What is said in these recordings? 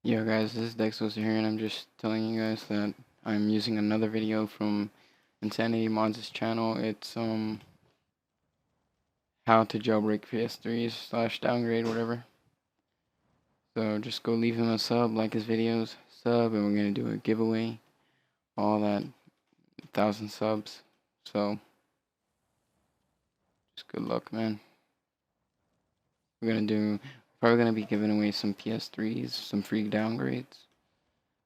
Yo guys, this is Dexos here, and I'm just telling you guys that I'm using another video from InsanityModz' channel. It's how to jailbreak PS3 / downgrade, whatever. So just go leave him a sub, like his videos, sub, and we're gonna do a giveaway. All that 1,000 subs. So just good luck, man. Probably gonna be giving away some PS3s, some free downgrades.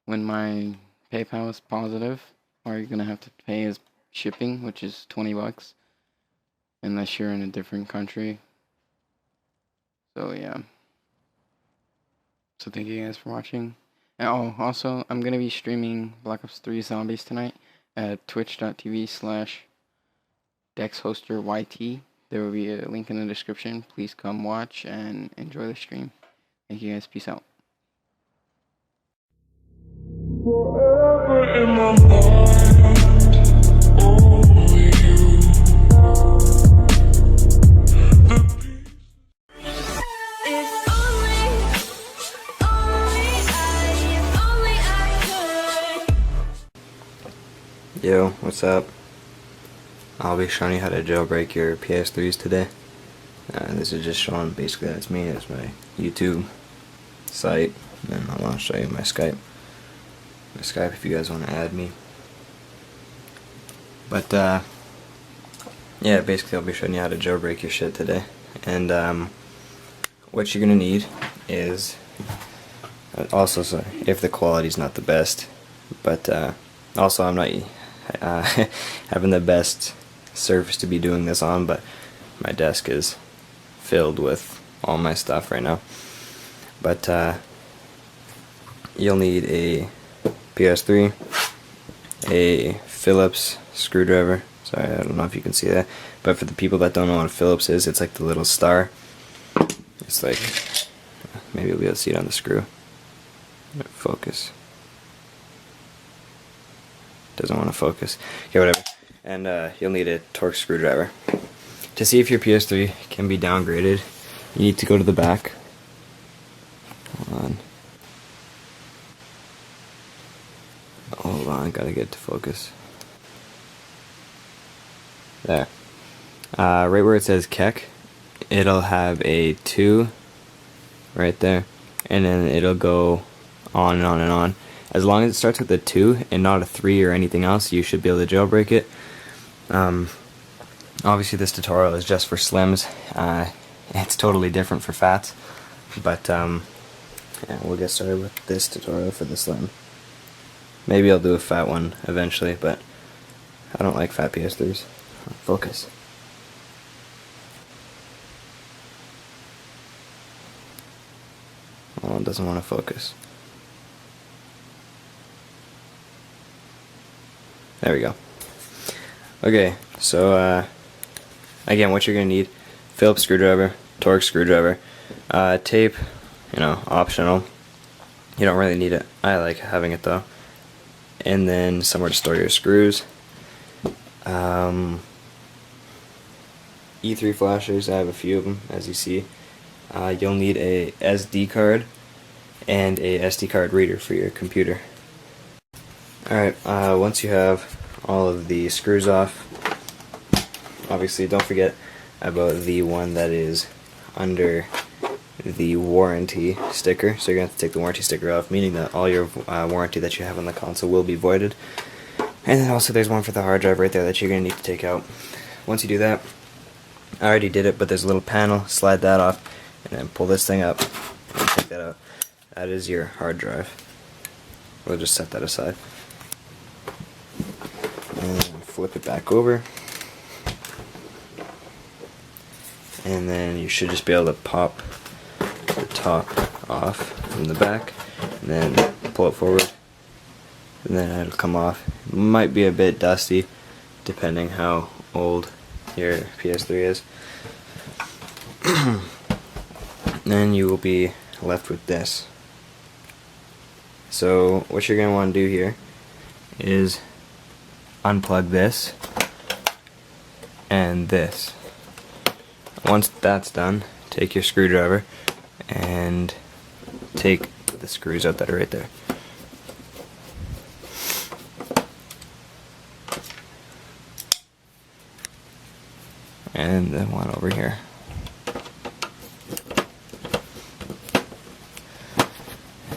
When my PayPal is positive, all you're gonna have to pay is shipping, which is 20 bucks, unless you're in a different country. So yeah. So thank you guys for watching. And also, I'm gonna be streaming Black Ops 3 Zombies tonight at twitch.tv/DexHosterYT. There will be a link in the description. Please come watch and enjoy the stream. Thank you guys. Peace out. Forever in my mind, only you. If only I could. Yo, what's up? I'll be showing you how to jailbreak your PS3s today. This is just showing, basically that's me, that's my YouTube site, and I want to show you my Skype. My Skype if you guys want to add me. But yeah, basically I'll be showing you how to jailbreak your shit today. And what you're gonna need is, also, sorry if the quality's not the best, but also I'm not having the best surface to be doing this on, but my desk is filled with all my stuff right now. But you'll need a PS3, a Phillips screwdriver. Sorry, I don't know if you can see that, but for the people that don't know what a Phillips is, it's like the little star. It's like, maybe you'll be able to see it on the screw. Focus. Doesn't want to focus. Okay, whatever. And you'll need a Torx screwdriver. To see if your PS3 can be downgraded, you need to go to the back. Hold on. Hold on, gotta get it to focus. There. Right where it says KEK, it'll have a 2 right there, and then it'll go on and on and on. As long as it starts with a 2 and not a 3 or anything else, you should be able to jailbreak it. Obviously this tutorial is just for slims. It's totally different for fats, but yeah, we'll get started with this tutorial for the slim. Maybe I'll do a fat one eventually, but I don't like fat PS3s. Focus. Oh, it doesn't want to focus. There we go. Okay, so again, what you're gonna need: Phillips screwdriver, Torx screwdriver, tape. You know, optional. You don't really need it. I like having it though. And then somewhere to store your screws. E3 flashers. I have a few of them, as you see. You'll need a SD card and a SD card reader for your computer. Alright, once you have all of the screws off, obviously don't forget about the one that is under the warranty sticker. So you're going to have to take the warranty sticker off, meaning that all your warranty that you have on the console will be voided. And then also there's one for the hard drive right there that you're going to need to take out. Once you do that, I already did it, but there's a little panel, slide that off, and then pull this thing up and take that out. That is your hard drive. We'll just set that aside. And flip it back over. And then you should just be able to pop the top off from the back, and then pull it forward, and then it'll come off. It might be a bit dusty depending how old your PS3 is. Then you will be left with this. So what you're going to want to do here is unplug this and this. Once that's done, take your screwdriver and take put the screws out that are right there. And then one over here.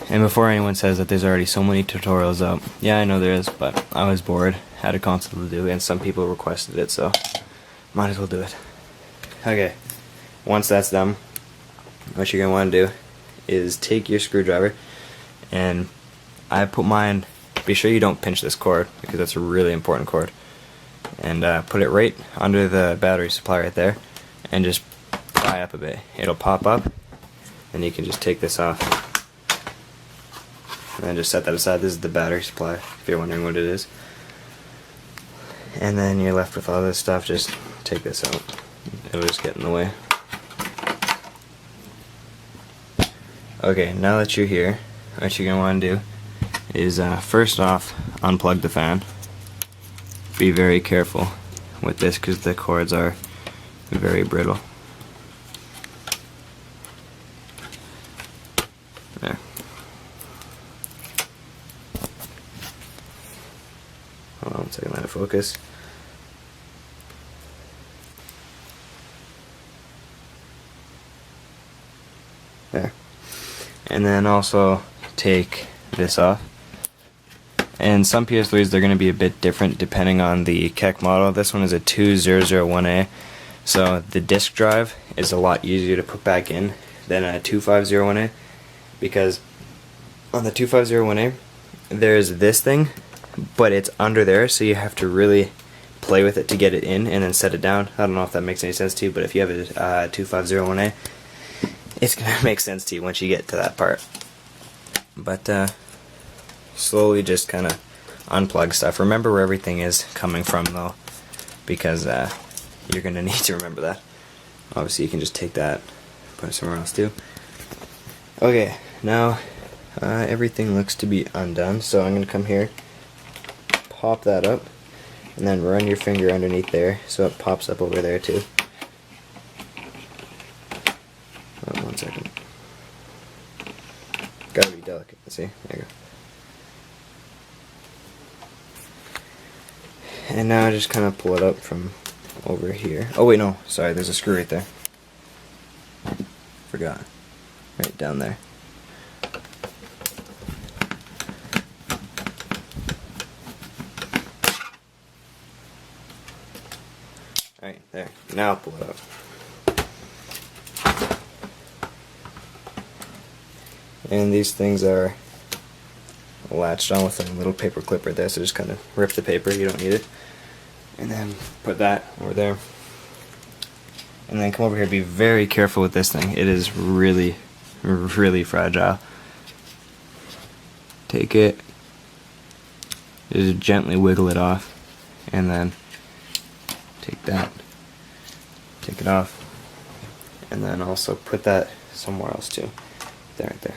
And before anyone says that there's already so many tutorials out, yeah, I know there is, but I was bored, had a console to do, and some people requested it, so might as well do it. Okay, once that's done, what you're going to want to do is take your screwdriver, and I put mine, be sure you don't pinch this cord, because that's a really important cord, and put it right under the battery supply right there, and just pry up a bit. It'll pop up, and you can just take this off. And then just set that aside. This is the battery supply, if you're wondering what it is. And then you're left with all this stuff. Just take this out. It'll just get in the way. Okay, now that you're here, what you're going to want to do is first off, unplug the fan. Be very careful with this because the cords are very brittle. There. Hold on 1 second, let it focus. There. And then also take this off. And some PS3s, they're going to be a bit different depending on the KEK model. This one is a 2001A. So the disk drive is a lot easier to put back in than a 2501A. Because on the 2501A, there's this thing, but it's under there, so you have to really play with it to get it in and then set it down. I don't know if that makes any sense to you, but if you have a 2501A, it's going to make sense to you once you get to that part. But slowly just kind of unplug stuff. Remember where everything is coming from though, because you're going to need to remember that. Obviously you can just take that, put it somewhere else too. Okay, now everything looks to be undone, so I'm going to come here, pop that up, and then run your finger underneath there so it pops up over there too. Oh, 1 second. Gotta be delicate, see? There you go. And now I just kind of pull it up from over here. Oh wait, no, sorry, there's a screw right there. Forgot. Right down there. Alright, there. Now I'll pull it up. And these things are latched on with a little paper clip right there, so just kind of rip the paper, you don't need it. And then put that over there. And then come over here, be very careful with this thing. It is really, really fragile. Take it, just gently wiggle it off, and then take that, take it off, and then also put that somewhere else too. There, right there.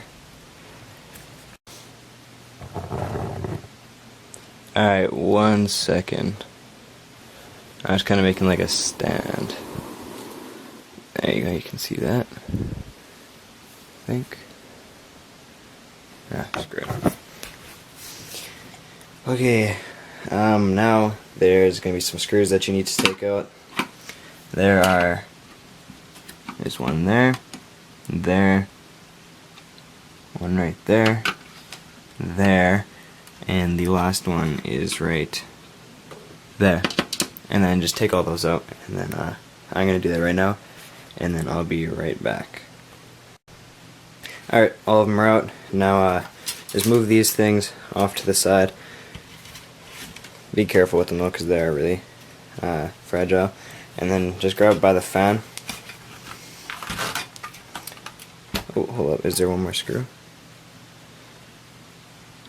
Alright, 1 second. I was kind of making like a stand. There you go, you can see that. I think. Ah, screw it. Okay, now there's going to be some screws that you need to take out. There's one there, one right there, and the last one is right there. And then just take all those out, and then I'm going to do that right now, and then I'll be right back. Alright, all of them are out. Now just move these things off to the side. Be careful with them though, because they are really fragile. And then just grab it by the fan. Oh, hold up, is there one more screw?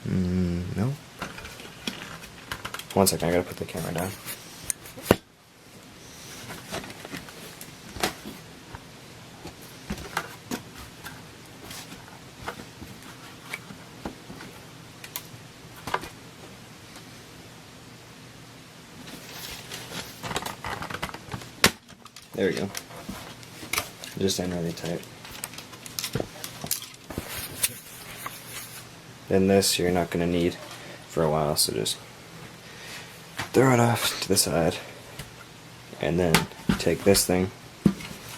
No. 1 second, I gotta put the camera down. There we go. Just in really tight. and this you're not going to need for a while, so just throw it off to the side, and then take this thing,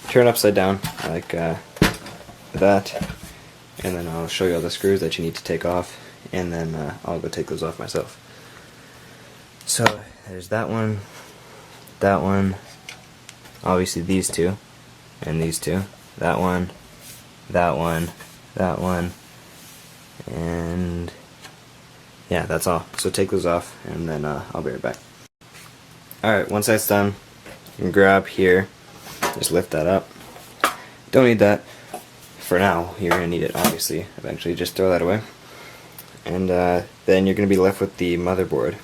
turn it upside down like that, and then I'll show you all the screws that you need to take off, and then I'll go take those off myself. So there's that one, obviously these two, and these two, that one, and yeah, that's all. So take those off, and then I'll be right back. Alright, once that's done, you can grab here, just lift that up. Don't need that for now. You're going to need it, obviously, eventually. Just throw that away. And then you're going to be left with the motherboard.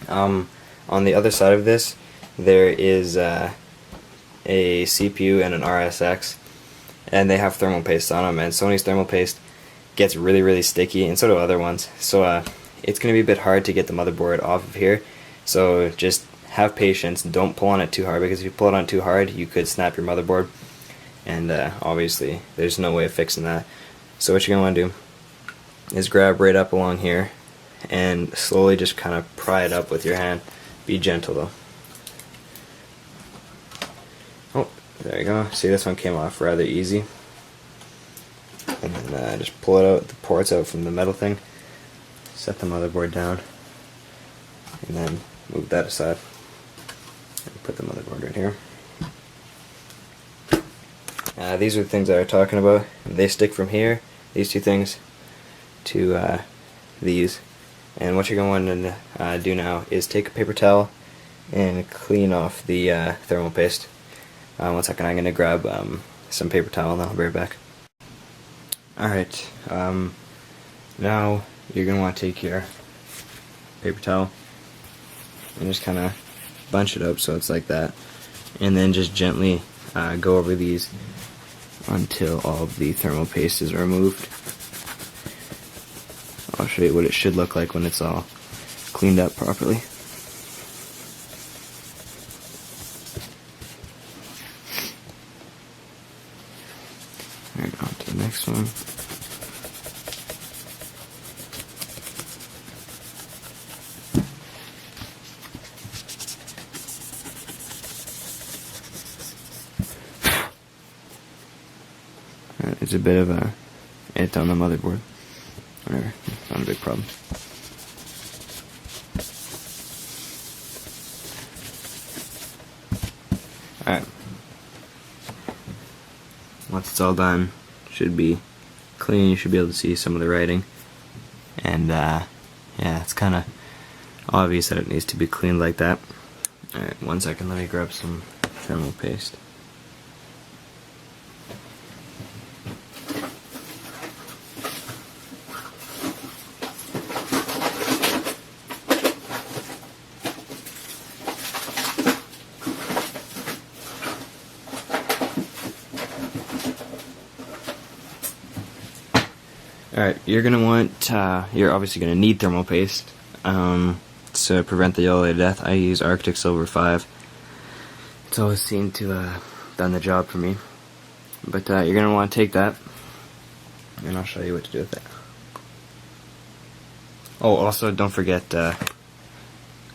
On the other side of this, there is a CPU and an RSX, and they have thermal paste on them, and Sony's thermal paste gets really, really sticky, and so do other ones. So it's going to be a bit hard to get the motherboard off of here. So just have patience. Don't pull on it too hard, because if you pull it on too hard, you could snap your motherboard, and obviously there's no way of fixing that. So what you're going to want to do is grab right up along here and slowly just kind of pry it up with your hand. Be gentle though. Oh, there you go. See, this one came off rather easy. And then just pull it out, the ports out from the metal thing. Set the motherboard down, and then move that aside. And put the motherboard right here. These are the things that I'm talking about. They stick from here, these two things, to these. And what you're going to do now is take a paper towel and clean off the thermal paste. One second, I'm going to grab some paper towel, and then I'll be right back. Alright, now you're going to want to take your paper towel and just kind of bunch it up so it's like that, and then just gently go over these until all of the thermal paste is removed. I'll show you what it should look like when it's all cleaned up properly. Alright, on to the next one. It's a bit of a it on the motherboard. Whatever, it's not a big problem. Alright. Once it's all done, should be clean. You should be able to see some of the writing. And yeah, it's kind of obvious that it needs to be cleaned like that. Alright, one second, let me grab some thermal paste. Alright, you're going to want, you're obviously going to need thermal paste to prevent the yellow to death. I use Arctic Silver 5. It's always seemed to done the job for me. But you're going to want to take that, and I'll show you what to do with it. Oh, also don't forget,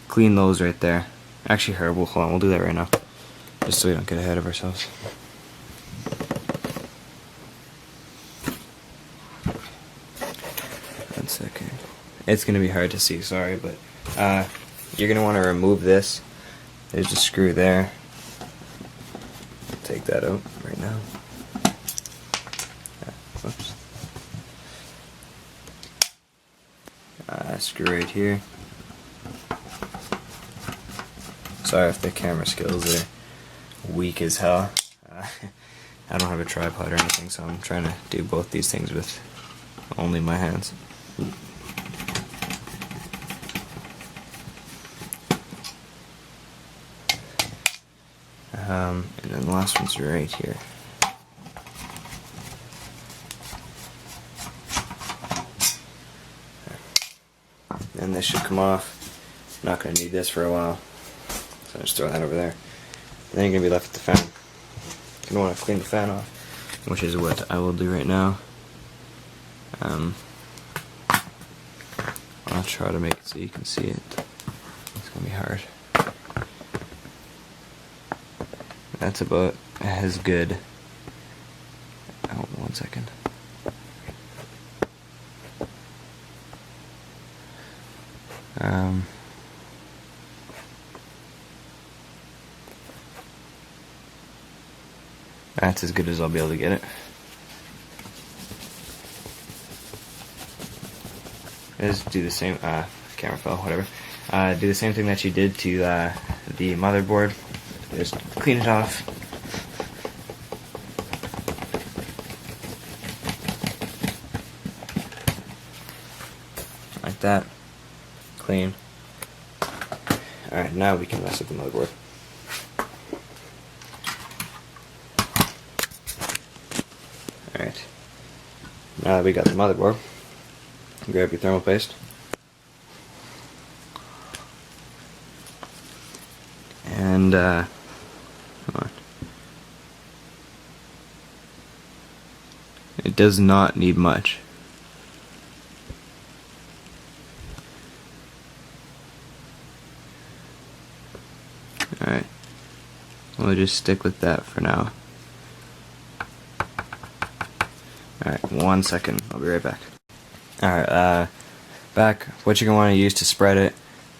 clean those right there. Actually, hold on, we'll do that right now, just so we don't get ahead of ourselves. Second. It's going to be hard to see, sorry, but you're going to want to remove this. There's a screw there. Take that out right now. Whoops. Screw right here. Sorry if the camera skills are weak as hell. I don't have a tripod or anything, so I'm trying to do both these things with only my hands. And then the last one's right here. And this should come off. Not going to need this for a while, so just throw that over there. And then you're going to be left with the fan. You're going to want to clean the fan off, which is what I will do right now. I'll try to make it so you can see it. It's gonna be hard. That's about as good. Oh, 1 second. That's as good as I'll be able to get it. Just do the same, camera fell, whatever. Do the same thing that you did to the motherboard. Just clean it off. Like that. Clean. Alright, now we can mess with the motherboard. Alright. Now that we got the motherboard, grab your thermal paste. And, come on. It does not need much. Alright. We'll just stick with that for now. Alright, 1 second. I'll be right back. Alright, back. What you're going to want to use to spread it,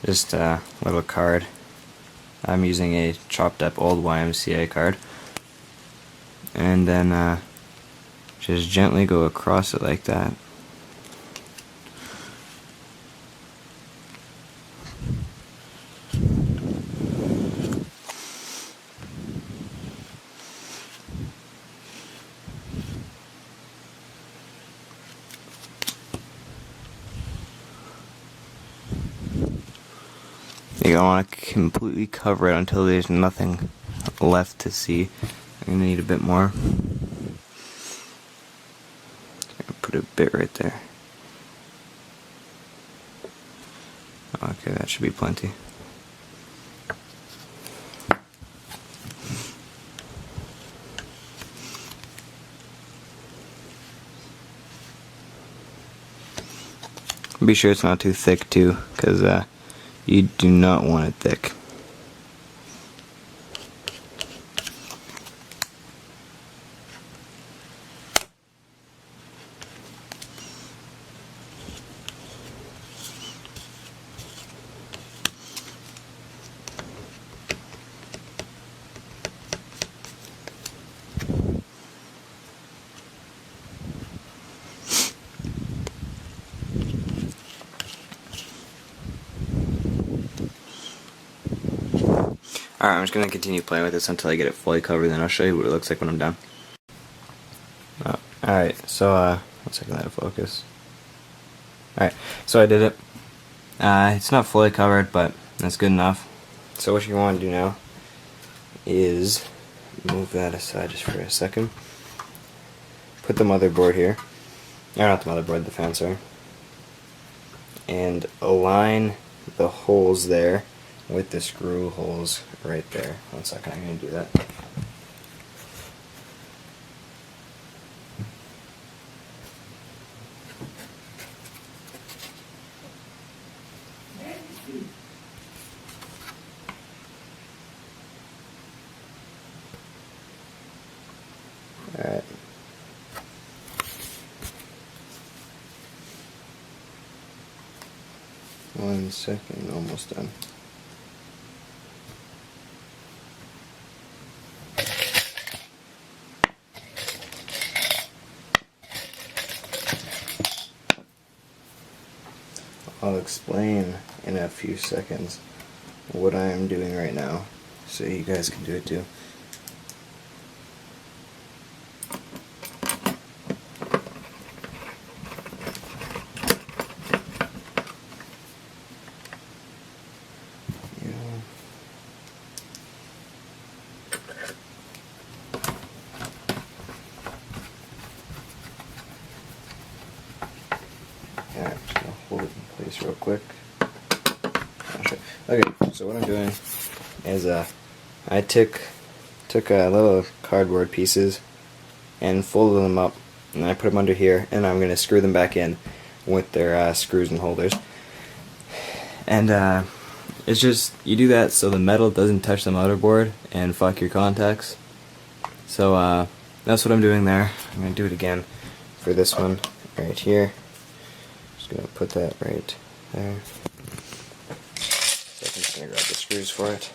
just a little card. I'm using a chopped up old YMCA card. And then just gently go across it like that. You don't want to completely cover it until there's nothing left to see. I'm gonna need a bit more. Put a bit right there. Okay, that should be plenty. Be sure it's not too thick too, because you do not want it thick. Alright, I'm just going to continue playing with this until I get it fully covered, then I'll show you what it looks like when I'm done. Alright, so, 1 second, let it focus. Alright, so I did it. It's not fully covered, but that's good enough. So what you want to do now is move that aside just for a second. Put the motherboard here. Or not the motherboard, the fan, sorry. And align the holes there with the screw holes right there. 1 second, I'm going to do that. Alright. One second, almost done. I'll explain in a few seconds what I am doing right now, so you guys can do it too. Alright, just gonna hold it in place real quick. Okay, so what I'm doing is I took little cardboard pieces and folded them up, and I put them under here, and I'm gonna screw them back in with their screws and holders. And it's just, you do that so the metal doesn't touch the motherboard and fuck your contacts. So that's what I'm doing there. I'm going to do it again for this one right here. Just going to put that right there. So I'm just going to grab the screws for it.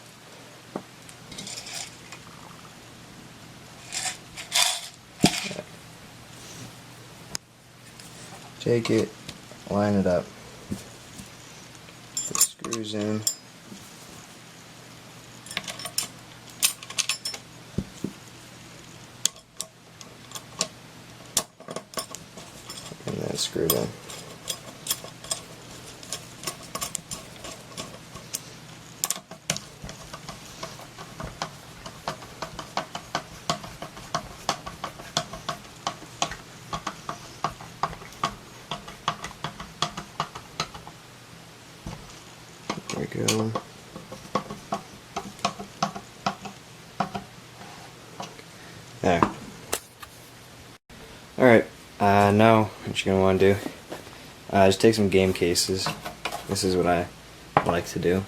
Take it, line it up, put screws in, and then screw it in. There we go. There. Alright, now what you're going to want to do, just take some game cases. This is what I like to do.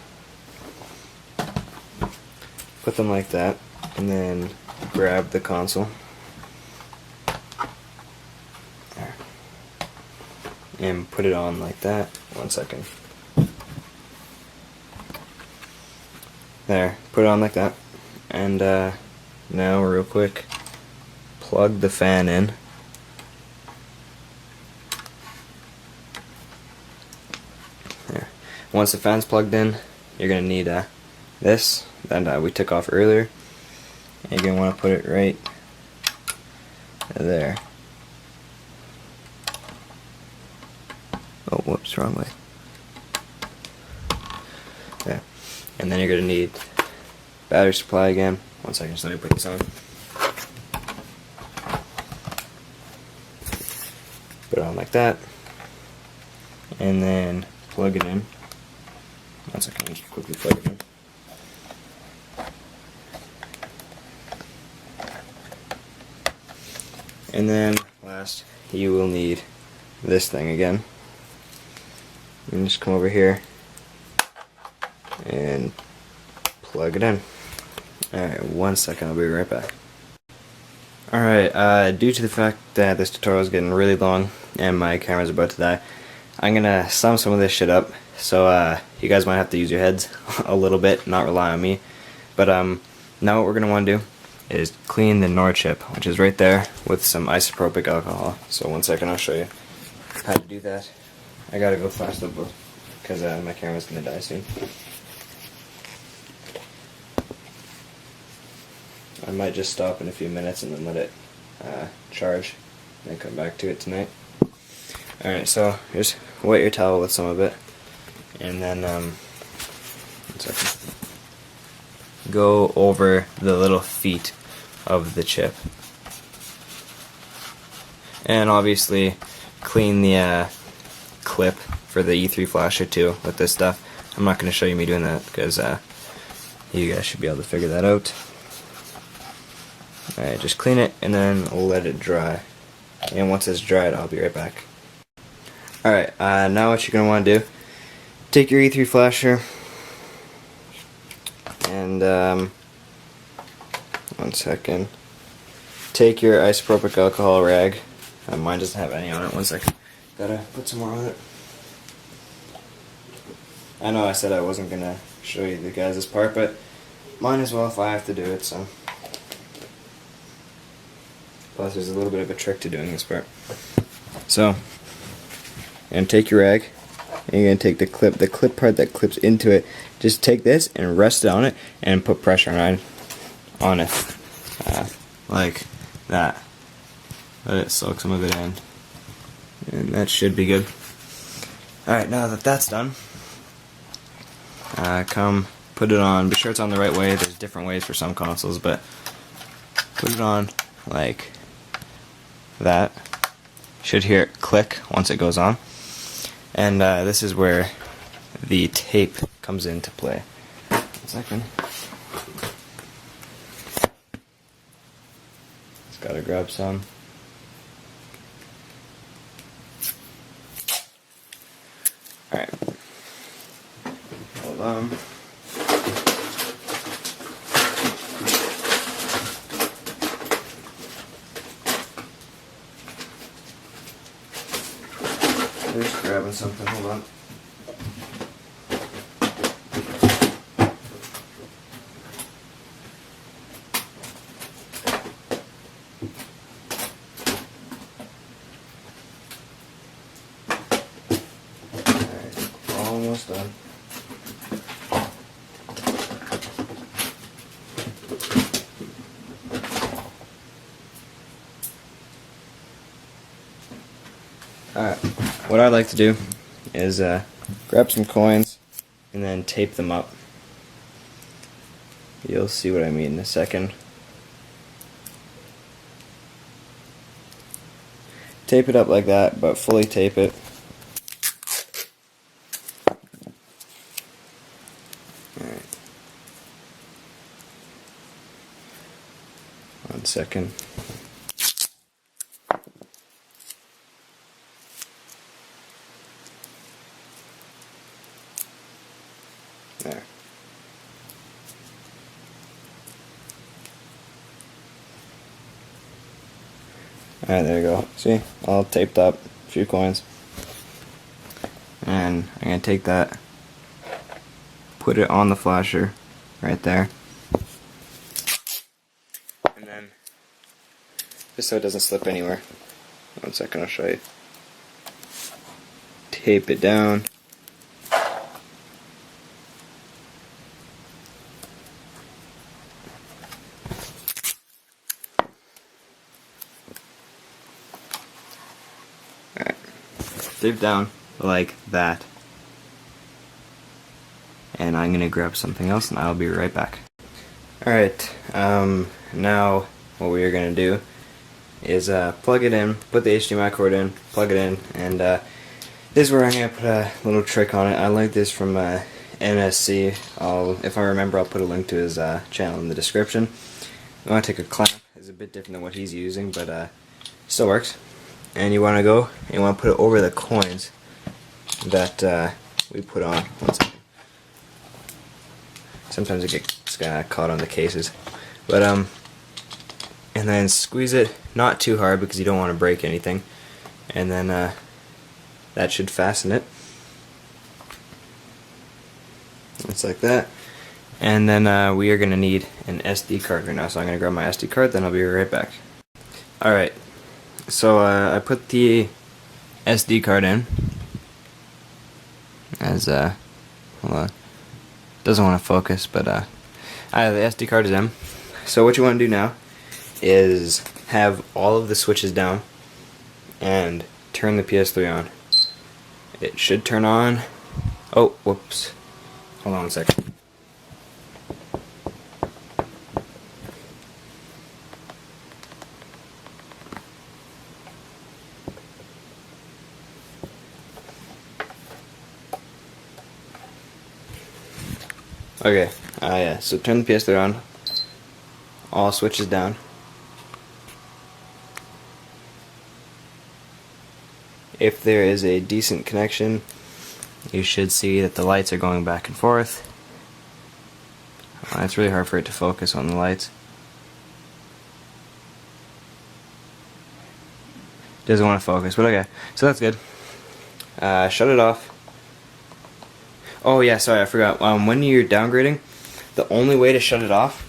Put them like that, and then grab the console. There. And put it on like that. 1 second. There, put it on like that. And now real quick, plug the fan in. There. Once the fan's plugged in, you're going to need this that we took off earlier. And you're going to want to put it right there. Oh, whoops, wrong way. There. And then you're going to need battery supply again. 1 second, just let me put this on. Put it on like that. And then plug it in. 1 second, let me quickly plug it in. And then last, you will need this thing again. And just come over here and plug it in. Alright, 1 second, I'll be right back. Alright, due to the fact that this tutorial is getting really long and my camera's about to die, I'm gonna sum some of this shit up, so you guys might have to use your heads a little bit, not rely on me. But now what we're gonna want to do is clean the NOR chip, which is right there, with some isopropyl alcohol. So 1 second, I'll show you how to do that. I gotta go fast up because my camera's gonna die soon. I might just stop in a few minutes and then let it charge, and then come back to it tonight. Alright, so just wet your towel with some of it, and then 1 second. Go over the little feet of the chip, and obviously clean the clip for the E3 flasher too with this stuff. I'm not going to show you me doing that because you guys should be able to figure that out. Alright, just clean it and then let it dry. And once it's dried, I'll be right back. Alright, now what you're going to want to do, take your E3 flasher and 1 second, take your isopropyl alcohol rag. Mine doesn't have any on it. 1 second. Gotta put some more on it. I know I said I wasn't gonna show you the guys this part, but might as well if I have to do it, so. Plus there's a little bit of a trick to doing this part. So, and take your rag, and you're gonna take the clip part that clips into it. Just take this and rest it on it and put pressure on it. Like that. Let it soak some of it in. And that should be good. Alright, now that that's done, come put it on. Be sure it's on the right way. There's different ways for some consoles, but put it on like that. Should hear it click once it goes on. And this is where the tape comes into play. 1 second. Just gotta grab some. Alright. Just grabbing something, hold on. Alright, almost done. Alright, what I'd like to do is grab some coins and then tape them up. You'll see what I mean in a second. Tape it up like that, but fully tape it. Alright. 1 second. There. Alright, there you go. See? All taped up. A few coins. And I'm going to take that, put it on the flasher right there. And then, just so it doesn't slip anywhere. 1 second, I'll show you. Tape it down. Tape down like that. And I'm gonna grab something else and I'll be right back. Alright, now what we are gonna do is plug it in, put the HDMI cord in, plug it in, and this is where I'm gonna put a little trick on it. I like this from NSC. If I remember, I'll put a link to his channel in the description. I want to take a clamp. It's a bit different than what he's using, but still works. And you want to go and you want to put it over the coins that we put on. 1 second. Sometimes it gets caught on the cases, but and then squeeze it not too hard because you don't want to break anything, and then that should fasten it. It's like that. And then we are going to need an SD card right now, so I'm going to grab my SD card, then I'll be right back. Alright. So I put the SD card in as hold on, doesn't want to focus, but the SD card is in. So what you want to do now is have all of the switches down and turn the PS3 on. It should turn on. Oh, whoops, hold on 1 second. Okay, yeah, so turn the PS3 on, all switches down. If there is a decent connection, you should see that the lights are going back and forth. It's really hard for it to focus on the lights. Doesn't want to focus, but okay, so that's good. Shut it off. Oh yeah, sorry, I forgot. When you're downgrading, the only way to shut it off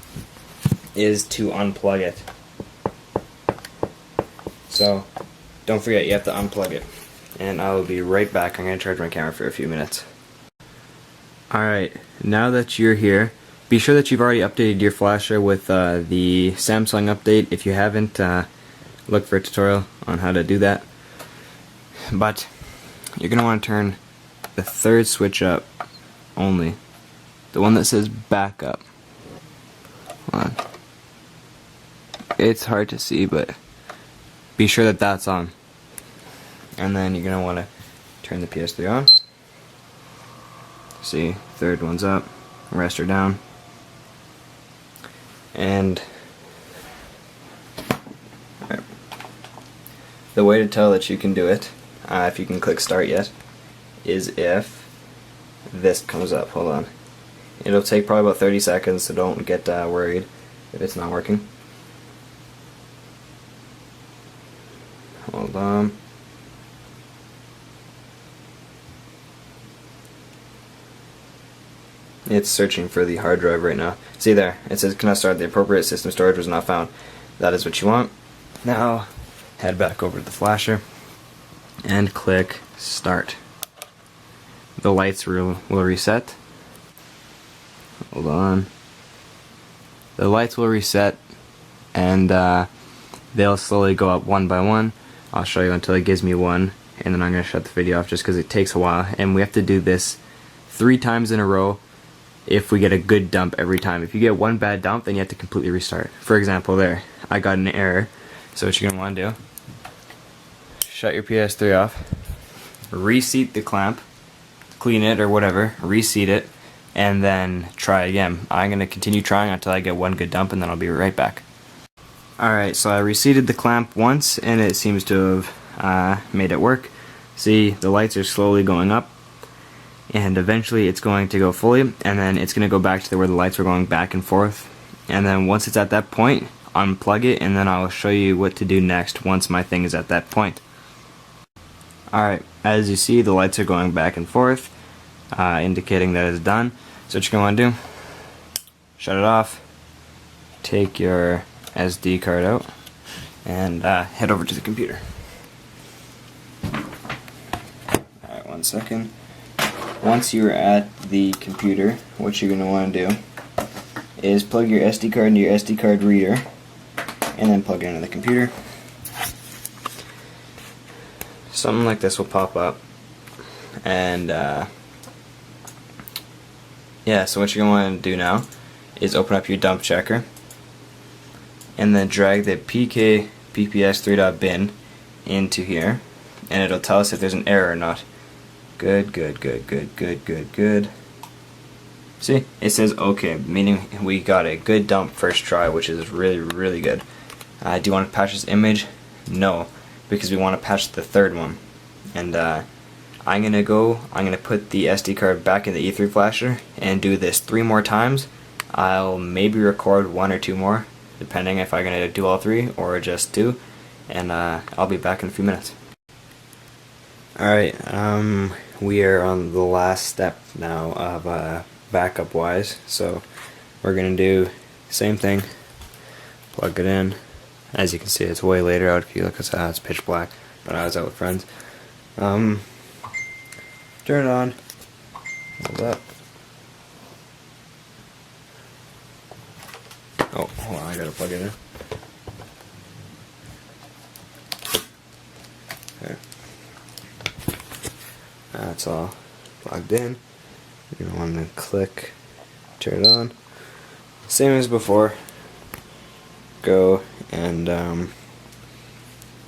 is to unplug it. So, don't forget, you have to unplug it. And I will be right back. I'm going to charge my camera for a few minutes. Alright, now that you're here, be sure that you've already updated your flasher with the Samsung update. If you haven't, look for a tutorial on how to do that. But, you're going to want to turn the third switch up only. The one that says backup. Hold on. It's hard to see, but be sure that that's on. And then you're going to want to turn the PS3 on. See, third one's up, rest are down. And right. The way to tell that you can do it, if you can click start yet, is if this comes up. Hold on. It'll take probably about 30 seconds, so don't get worried if it's not working. Hold on. It's searching for the hard drive right now. See there, it says cannot start, the appropriate system storage was not found. That is what you want. Now, head back over to the flasher and click start. The lights will reset. Hold on. The lights will reset and they'll slowly go up one by one. I'll show you until it gives me one, and then I'm going to shut the video off just because it takes a while, and we have to do this 3 times in a row if we get a good dump every time. If you get one bad dump, then you have to completely restart. For example, there, I got an error. So what you're going to want to do, shut your PS3 off, reseat the clamp, clean it or whatever, reseat it, and then try again. I'm going to continue trying until I get one good dump, and then I'll be right back. Alright, so I reseated the clamp once, and it seems to have made it work. See, the lights are slowly going up, and eventually it's going to go fully, and then it's going to go back to where the lights were going back and forth. And then once it's at that point, unplug it, and then I'll show you what to do next once my thing is at that point. Alright, as you see, the lights are going back and forth, indicating that it's done. So what you're going to want to do, shut it off, take your SD card out, and head over to the computer. Alright, 1 second. Once you're at the computer, what you're going to want to do is plug your SD card into your SD card reader, and then plug it into the computer. Something like this will pop up, and yeah, so what you're going to want to do now is open up your dump checker, and then drag the pk-pps3.bin into here, and it'll tell us if there's an error or not. Good. See, it says okay, meaning we got a good dump first try, which is really good. Do you want to patch this image? No, because we want to patch the third one. And I'm gonna put the SD card back in the E3 flasher and do this 3 more times. I'll maybe record 1 or 2 more, depending if I'm gonna do all 3 or just 2, and I'll be back in a few minutes. Alright, we are on the last step now of backup wise, so we're gonna do the same thing, plug it in. As you can see, it's way later out if you look outside, it's pitch black, but I was out with friends. Turn it on, hold up. Oh, hold on, I gotta plug it in. Okay. That's all plugged in. You're gonna want to click, turn it on. Same as before. Go and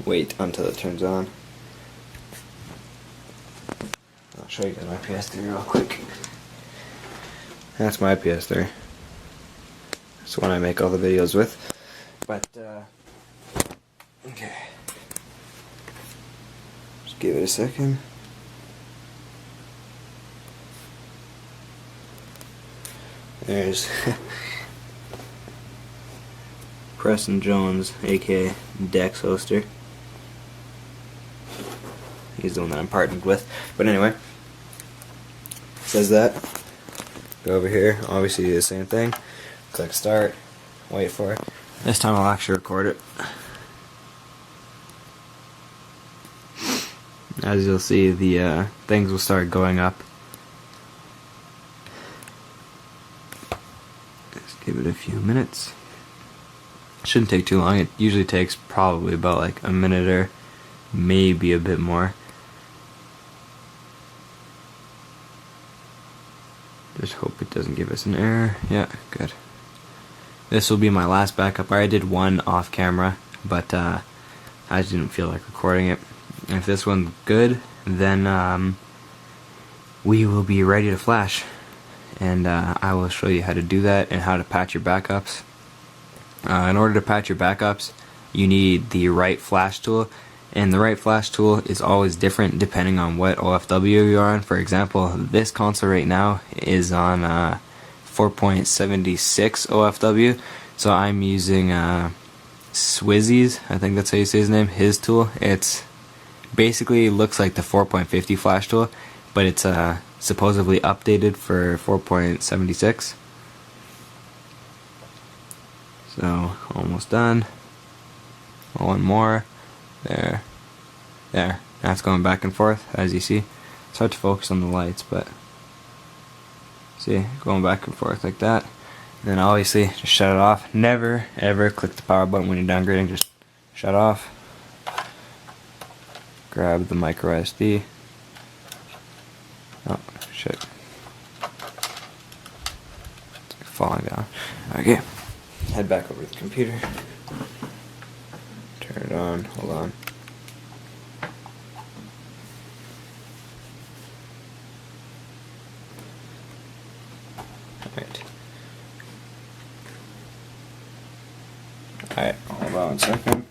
wait until it turns on. I'll show you guys my PS3 real quick. That's my PS3. That's the one I make all the videos with. But okay. Just give it a second. There's Preston Jones, aka Dex Hoster. He's the one that I'm partnered with. But anyway, it says that. Go over here, obviously do the same thing. Click start, wait for it. This time I'll actually record it. As you'll see, the things will start going up. Just give it a few minutes. Shouldn't take too long. It usually takes probably about like a minute or maybe a bit more. Just hope it doesn't give us an error. Yeah, good. This will be my last backup. I already did one off camera, but I just didn't feel like recording it. And if this one's good, then we will be ready to flash. And I will show you how to do that and how to patch your backups. In order to patch your backups, you need the right flash tool, and the right flash tool is always different depending on what OFW you're on. For example, this console right now is on 4.76 OFW. So I'm using Swizzy's, I think that's how you say his name, his tool. It's basically looks like the 4.50 flash tool, but it's supposedly updated for 4.76. So almost done. One more. There. Now it's going back and forth, as you see. It's hard to focus on the lights, but see, going back and forth like that. And then obviously just shut it off. Never ever click the power button when you're downgrading, just shut off. Grab the micro SD. Oh shit. It's falling down. Okay. Head back over to the computer. Turn it on, hold on. Alright, hold on a second.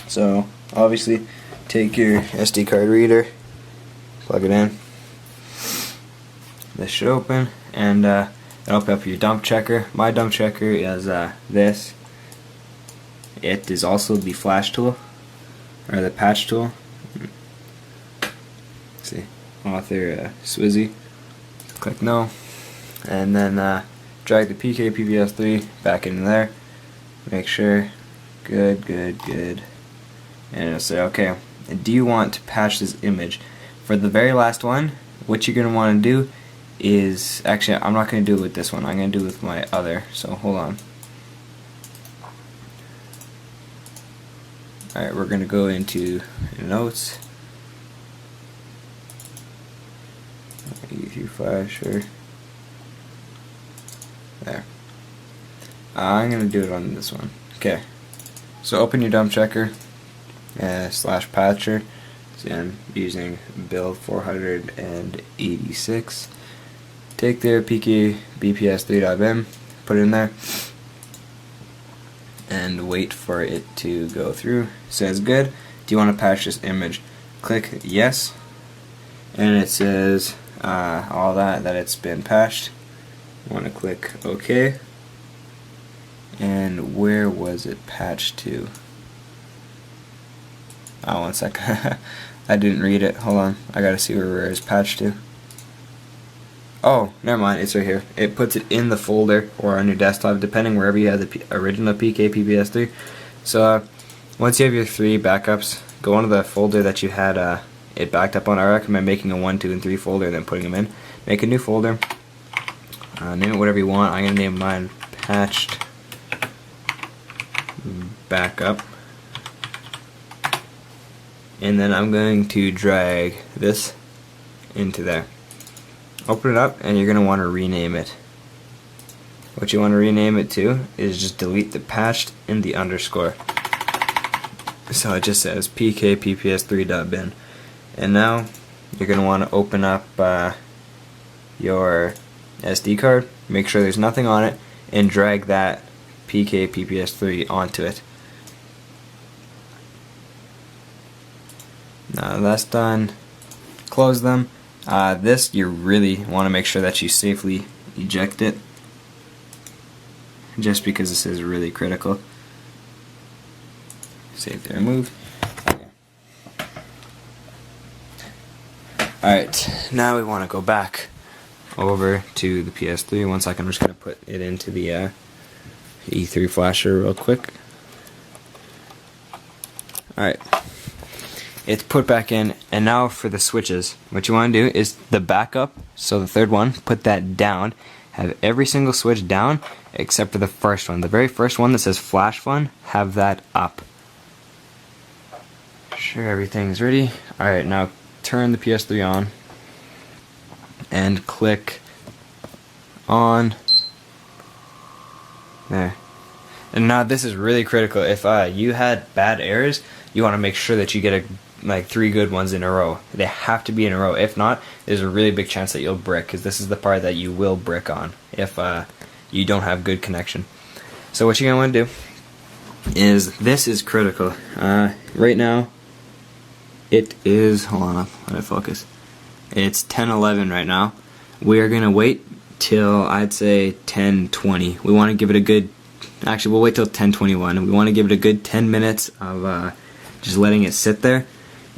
So, obviously, take your SD card reader, plug it in. This should open, and it'll open up your dump checker. My dump checker is this. It is also the flash tool, or the patch tool. Let's see, author Swizzy. Click no, and then drag the PK PPS3 back in there. Make sure, good, and it'll say, okay, do you want to patch this image? For the very last one, what you're going to want to do is, actually I'm not going to do it with this one, I'm going to do it with my other, so hold on. Alright, we're going to go into notes, E3 flasher, there. I'm going to do it on this one. Okay, so open your dump checker, slash patcher. See, I'm using build 486. Take their PK BPS3.bin, put it in there, and wait for it to go through. Says good. Do you want to patch this image? Click yes, and it says all that it's been patched. Want to click OK. And where was it patched to? Oh, one sec. I didn't read it. Hold on. I gotta see where it's patched to. Oh, never mind. It's right here. It puts it in the folder or on your desktop, depending wherever you have the original PK PPS3. So once you have your 3 backups, go into the folder that you had it backed up on. I recommend making a 1, 2, and 3 folder and then putting them in. Make a new folder. Name it whatever you want. I'm gonna name mine patched backup, and then I'm going to drag this into there. Open it up, and you're going to want to rename it. What you want to rename it to is just delete the patched and the underscore, so it just says PK PPS3.bin. And now you're going to want to open up your SD card, make sure there's nothing on it, and drag that PK PPS3 onto it. Now that's done, close them. This you really want to make sure that you safely eject it, just because this is really critical. Save to remove. Okay. Alright, now we want to go back over to the PS3. 1 second, I'm just going to put it into the E3 flasher real quick. Alright, it's put back in, and now for the switches. What you want to do is the backup, so the third one, put that down. Have every single switch down except for the first one. The very first one that says Flash Fun, have that up. Sure everything's ready. Alright, now turn the PS3 on and click on there. And now this is really critical. If you had bad errors, you want to make sure that you get like 3 good ones in a row. They have to be in a row. If not, there's a really big chance that you'll brick, because this is the part that you will brick on if you don't have good connection. So what you're going to want to do is, this is critical. Right now, it is, hold on, let it focus. It's 10:11 right now. We are going to wait till I'd say 10:20. We want to give it a good, actually we'll wait till 10:21. We want to give it a good 10 minutes of just letting it sit there,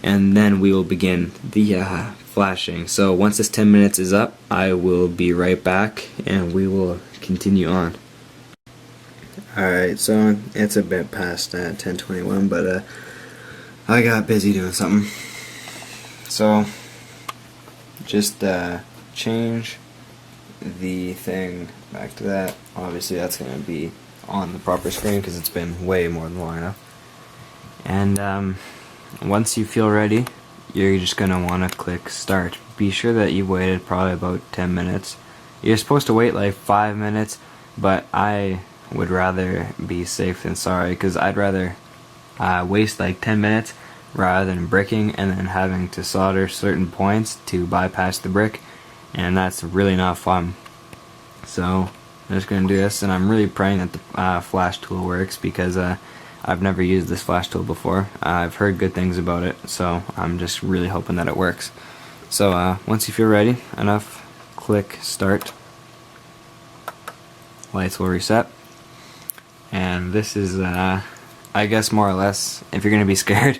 and then we will begin the flashing. So once this 10 minutes is up, I will be right back and we will continue on. Alright, so it's a bit past 10:21, but I got busy doing something. So just change the thing back to that. Obviously that's going to be on the proper screen because it's been way more than long enough. And once you feel ready, you're just going to want to click start. Be sure that you've waited probably about 10 minutes. You're supposed to wait like 5 minutes, but I would rather be safe than sorry, because I'd rather waste like 10 minutes rather than bricking and then having to solder certain points to bypass the brick, and that's really not fun. So I'm just going to do this, and I'm really praying that the flash tool works, because I've never used this flash tool before. I've heard good things about it, so I'm just really hoping that it works. So once you feel ready enough, click start. Lights will reset. And this is, I guess more or less, if you're going to be scared,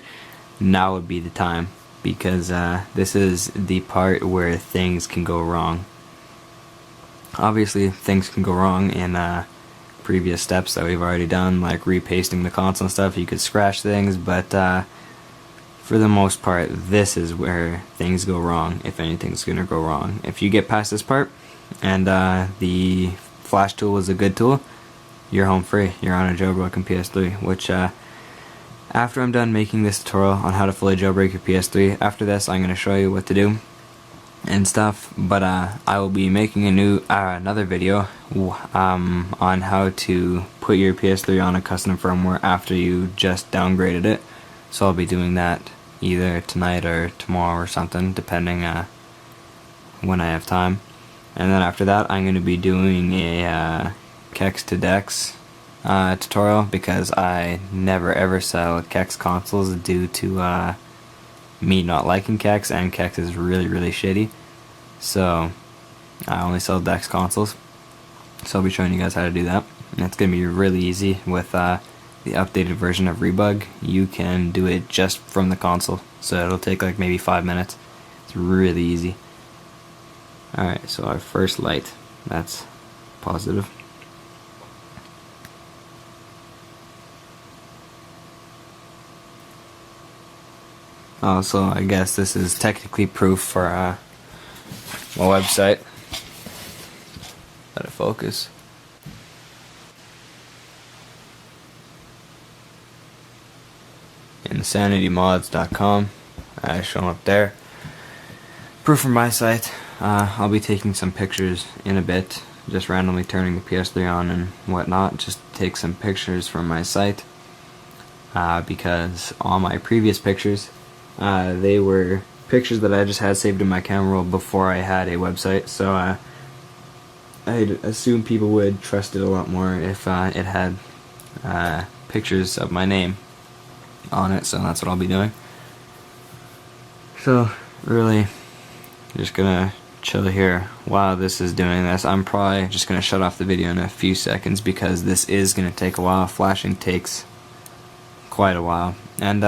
now would be the time. Because this is the part where things can go wrong. Obviously, things can go wrong in previous steps that we've already done, like repasting the console and stuff. You could scratch things, but for the most part, this is where things go wrong, if anything's going to go wrong. If you get past this part, and the flash tool is a good tool, you're home free. You're on a jailbroken PS3, which after I'm done making this tutorial on how to fully jailbreak your PS3, after this I'm going to show you what to do and stuff, but I will be making a new another video on how to put your PS3 on a custom firmware after you just downgraded it. So I'll be doing that either tonight or tomorrow or something, depending when I have time. And then after that I'm going to be doing a Kex to Dex tutorial, because I never ever sell Kex consoles due to me not liking Kex, and Kex is really shitty. So I only sell Dex consoles. So I'll be showing you guys how to do that. And it's going to be really easy with the updated version of Rebug. You can do it just from the console, so it'll take like maybe 5 minutes. It's really easy. Alright, so our first light, that's positive. Also, I guess this is technically proof for my website. Let it focus. InsanityModz.com. Shown up there. Proof from my site. I'll be taking some pictures in a bit, just randomly turning the PS3 on and whatnot. Just take some pictures from my site, because all my previous pictures, they were pictures that I just had saved in my camera roll before I had a website, so I'd assume people would trust it a lot more if it had pictures of my name on it, so that's what I'll be doing. So really just gonna chill here while this is doing this. I'm probably just gonna shut off the video in a few seconds, because this is gonna take a while. Flashing takes quite a while, and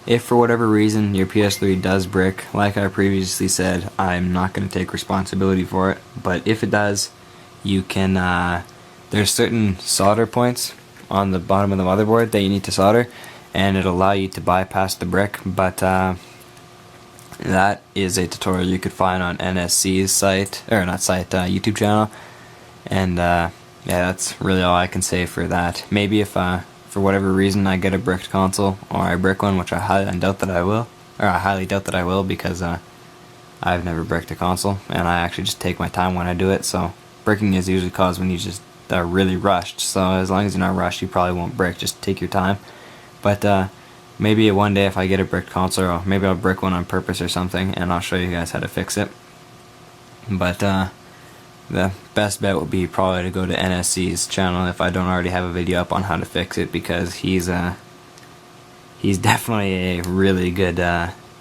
if for whatever reason your PS3 does brick, like I previously said, I'm not going to take responsibility for it, but if it does, you can, there's certain solder points on the bottom of the motherboard that you need to solder, and it'll allow you to bypass the brick, but that is a tutorial you could find on NSC's site, or not site, YouTube channel, and yeah, that's really all I can say for that. Maybe if for whatever reason I get a bricked console, or I brick one, which I highly doubt that I will, because I've never bricked a console, and I actually just take my time when I do it. So bricking is usually caused when you just are really rushed, so as long as you're not rushed, you probably won't brick. Just take your time. But maybe one day if I get a bricked console, or maybe I'll brick one on purpose or something, and I'll show you guys how to fix it. But the best bet would be probably to go to NSC's channel if I don't already have a video up on how to fix it, because he's definitely a really good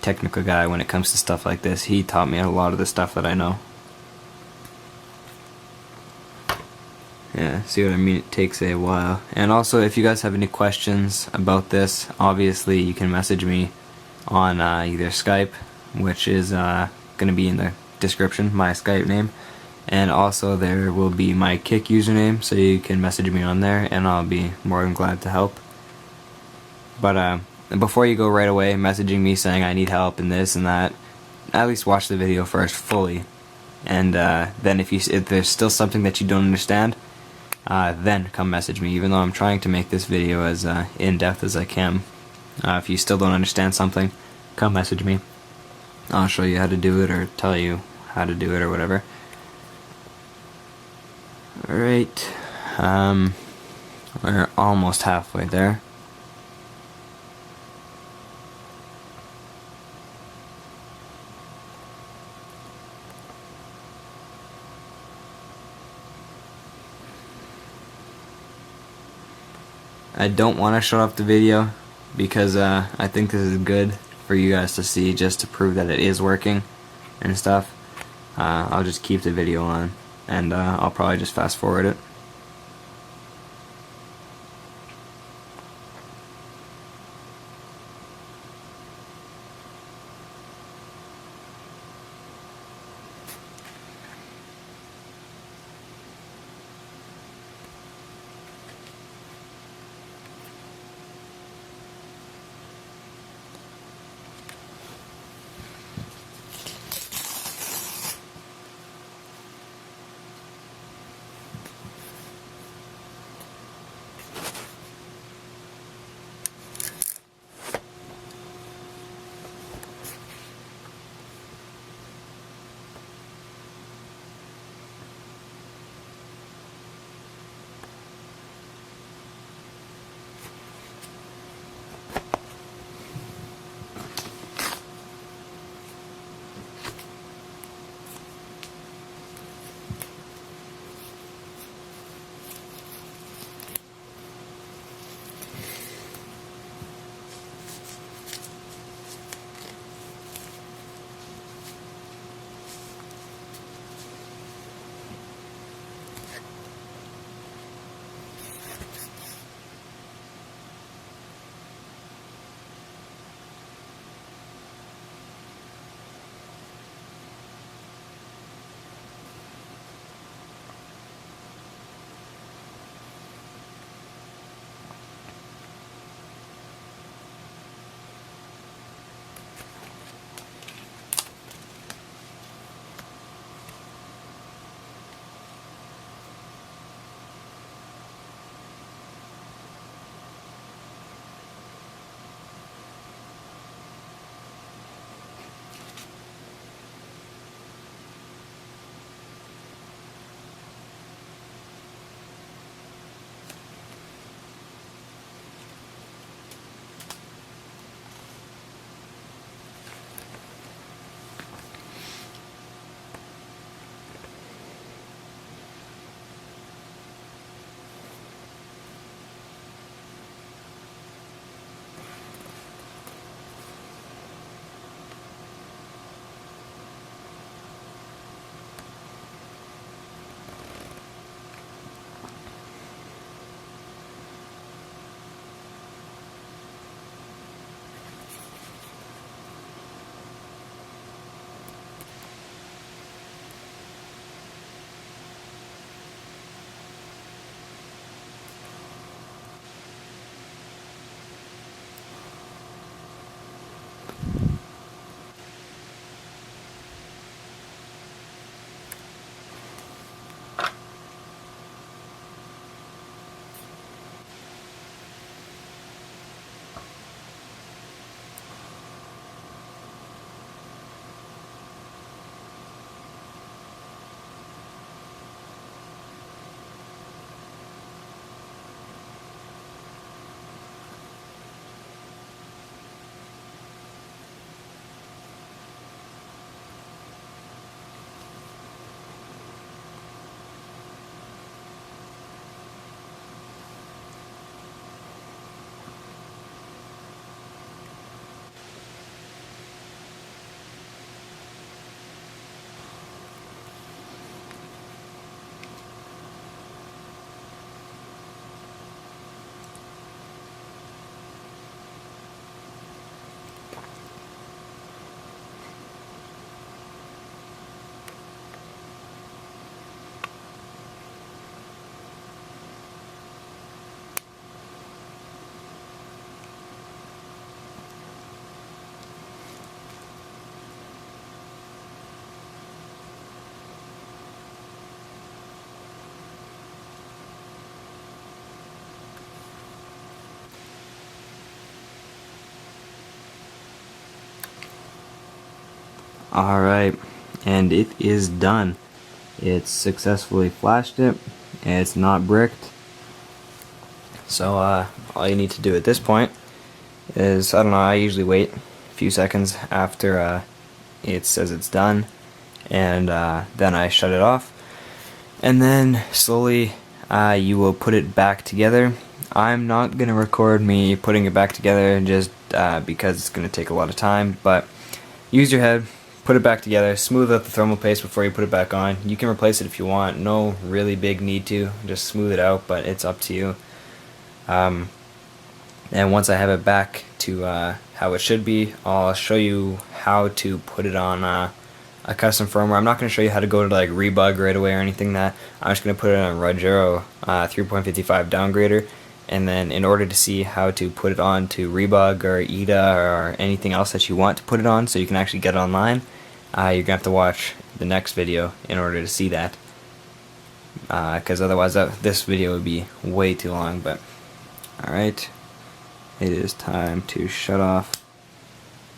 technical guy when it comes to stuff like this. He taught me a lot of the stuff that I know. Yeah, see what I mean? It takes a while. And also, if you guys have any questions about this, obviously you can message me on either Skype, which is going to be in the description, my Skype name, and also there will be my Kick username, so you can message me on there, and I'll be more than glad to help. But before you go right away messaging me saying I need help and this and that, at least watch the video first fully, and then if there's still something that you don't understand, then come message me, even though I'm trying to make this video as in-depth as I can. If you still don't understand something, come message me. I'll show you how to do it, or tell you how to do it, or whatever. Alright, we're almost halfway there. I don't want to shut off the video because I think this is good for you guys to see, just to prove that it is working and stuff. I'll just keep the video on, and I'll probably just fast forward it. Alright, and it is done. It's successfully flashed it, and it's not bricked. So all you need to do at this point is, I don't know, I usually wait a few seconds after it says it's done, and then I shut it off, and then slowly you will put it back together. I'm not going to record me putting it back together just because it's going to take a lot of time, but use your head, put it back together, smooth out the thermal paste before you put it back on. You can replace it if you want, no really big need to, just smooth it out, but it's up to you. And once I have it back to how it should be, I'll show you how to put it on a custom firmware. I'm not going to show you how to go to like Rebug right away or anything that. I'm just going to put it on Rogero 3.55 Downgrader, and then in order to see how to put it on to Rebug or EDA or anything else that you want to put it on so you can actually get it online, you're going to have to watch the next video in order to see that, because otherwise this video would be way too long. But alright, it is time to shut off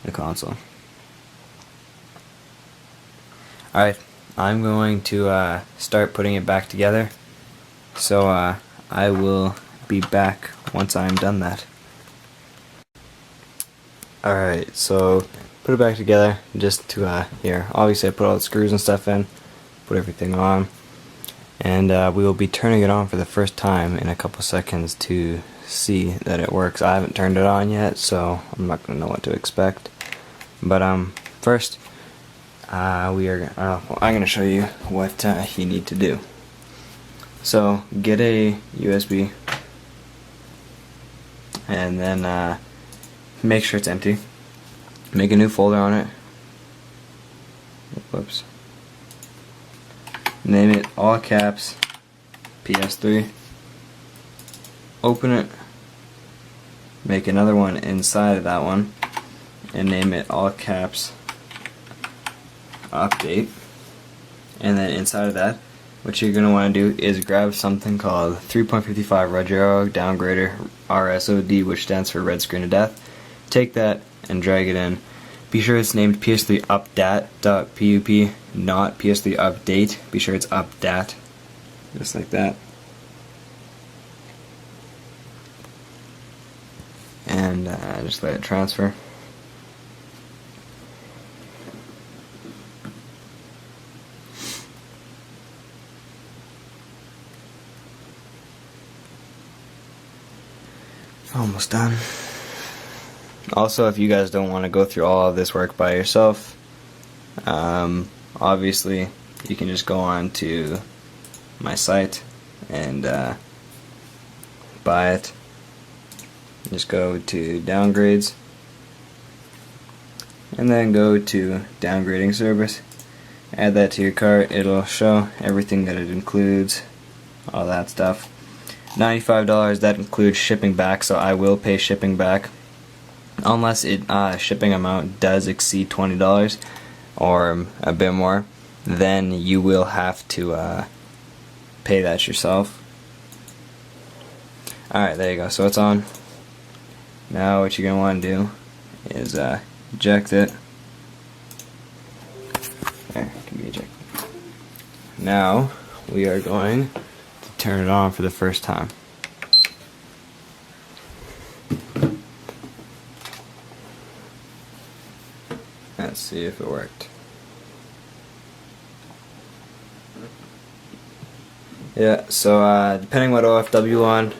the console. Alright, I'm going to start putting it back together, so I will be back once I'm done that. Alright, so put it back together just to here. Obviously I put all the screws and stuff in, put everything on, and we will be turning it on for the first time in a couple seconds to see that it works. I haven't turned it on yet, so I'm not going to know what to expect. But first I'm going to show you what you need to do. So get a USB, and then make sure it's empty. Make a new folder on it. Whoops. Name it all caps PS3. Open it. Make another one inside of that one, and name it all caps update. And then inside of that, what you're going to want to do is grab something called 3.55 Rogero Downgrader RSOD, which stands for Red Screen of Death. Take that and drag it in. Be sure it's named PS3 updat.pup, not PS3 update. Be sure it's updat, just like that. And just let it transfer. Almost done. Also, if you guys don't want to go through all of this work by yourself, obviously you can just go on to my site and buy it. Just go to downgrades, and then go to downgrading service. Add that to your cart. It'll show everything that it includes, all that stuff. $95, that includes shipping back, so I will pay shipping back unless it shipping amount does exceed $20 or a bit more. Then you will have to pay that yourself. Alright, there you go. So it's on. Now what you're going to want to do is eject it. There, it can be ejected. Now we are going to turn it on for the first time. Let's see if it worked. Yeah, so depending what OFW on,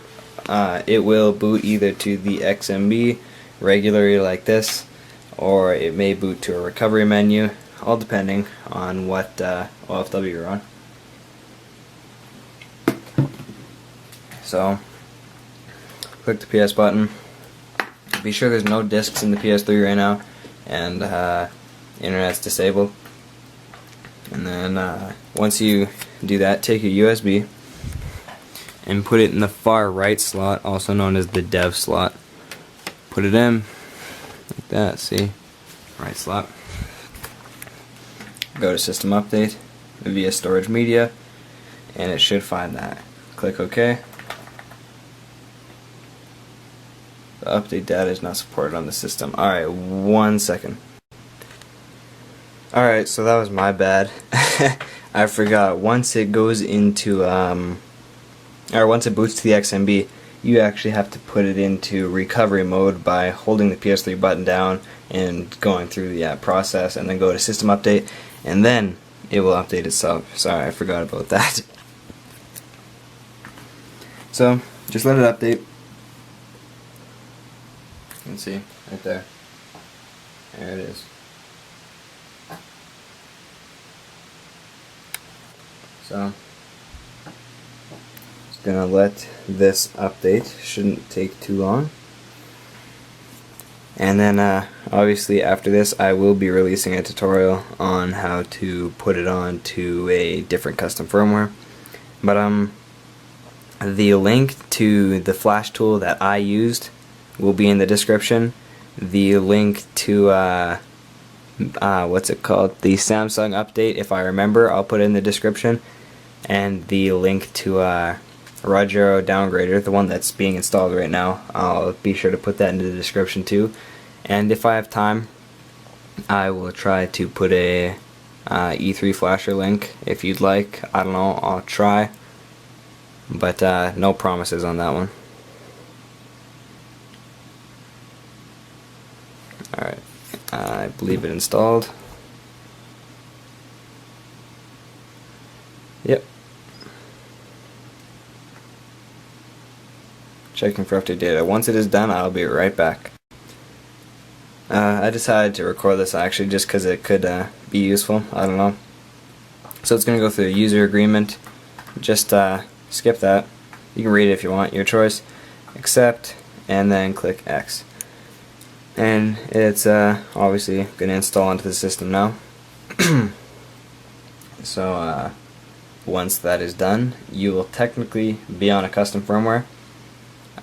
it will boot either to the XMB regularly like this, or it may boot to a recovery menu, all depending on what OFW you're on. So click the PS button. Be sure there's no discs in the PS3 right now, and internet's disabled. And then once you do that, take your USB and put it in the far right slot, also known as the dev slot. Put it in like that, see? Right slot. Go to System Update via Storage Media, and it should find that. Click OK. The update data is not supported on the system. Alright, 1 second. Alright, so that was my bad. I forgot, once it goes into, or once it boots to the XMB, you actually have to put it into recovery mode by holding the PS3 button down and going through the process, and then go to system update, and then it will update itself. Sorry, I forgot about that. So, just let it update. You can see, right there. There it is. So, just gonna let this update, shouldn't take too long. And then obviously after this I will be releasing a tutorial on how to put it on to a different custom firmware. But the link to the flash tool that I used will be in the description. The link to what's it called? The Samsung update, if I remember, I'll put it in the description. And the link to Rogero Downgrader, the one that's being installed right now, I'll be sure to put that into the description too. And if I have time, I will try to put a E3 flasher link if you'd like. I don't know, I'll try, but no promises on that one. Alright, I believe it installed. Yep. Checking for update data. Once it is done, I'll be right back. I decided to record this actually just because it could be useful. I don't know. So it's going to go through the user agreement. Just skip that. You can read it if you want, your choice. Accept, and then click X. And it's obviously going to install into the system now. So once that is done, you will technically be on a custom firmware.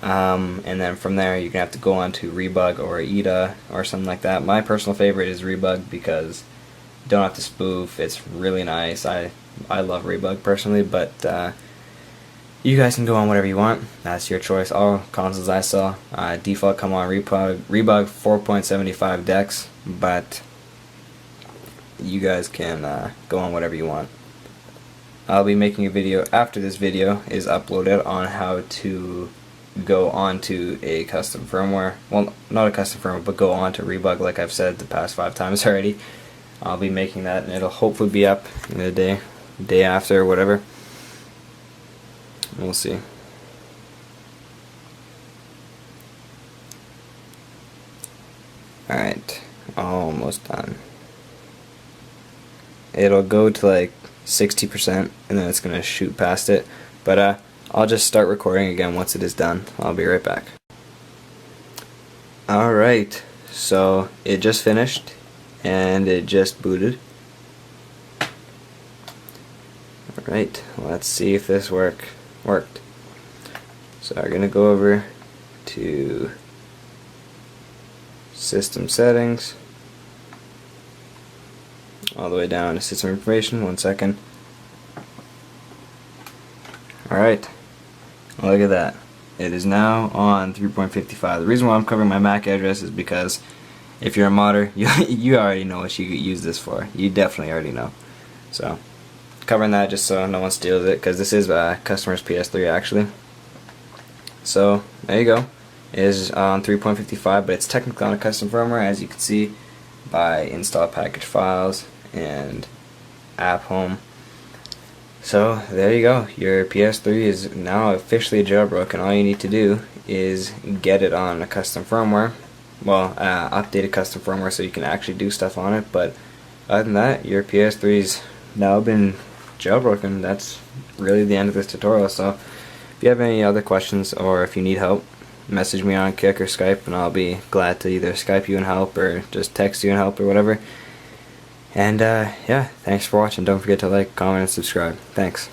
And then from there you can have to go on to Rebug or EDA or something like that. My personal favorite is Rebug because you don't have to spoof. It's really nice. I love Rebug personally, but you guys can go on whatever you want. That's your choice. All consoles I saw default come on Rebug 4.75 decks, but you guys can go on whatever you want. I'll be making a video after this video is uploaded on how to go onto a custom firmware. Well, not a custom firmware, but go on to Rebug like I've said the past 5 times already. I'll be making that, and it'll hopefully be up in the day after or whatever. We'll see. Alright, almost done. It'll go to like 60% and then it's gonna shoot past it, but I'll just start recording again once it is done. I'll be right back. Alright, so it just finished and it just booted. Alright, let's see if this worked. So we're gonna go over to System Settings, all the way down to System Information. 1 second. Alright, look at that. It is now on 3.55. The reason why I'm covering my MAC address is because if you're a modder, you already know what you could use this for. You definitely already know. So, covering that just so no one steals it, because this is a customer's PS3 actually. So, there you go. It is on 3.55, but it's technically on a custom firmware, as you can see by install package files and app home. So there you go, your PS3 is now officially jailbroken. All you need to do is get it on a custom firmware, well, updated custom firmware so you can actually do stuff on it. But other than that, your PS3's now been jailbroken. That's really the end of this tutorial. So if you have any other questions or if you need help, message me on Kik or Skype and I'll be glad to either Skype you and help or just text you and help or whatever. And yeah, thanks for watching. Don't forget to like, comment, and subscribe. Thanks.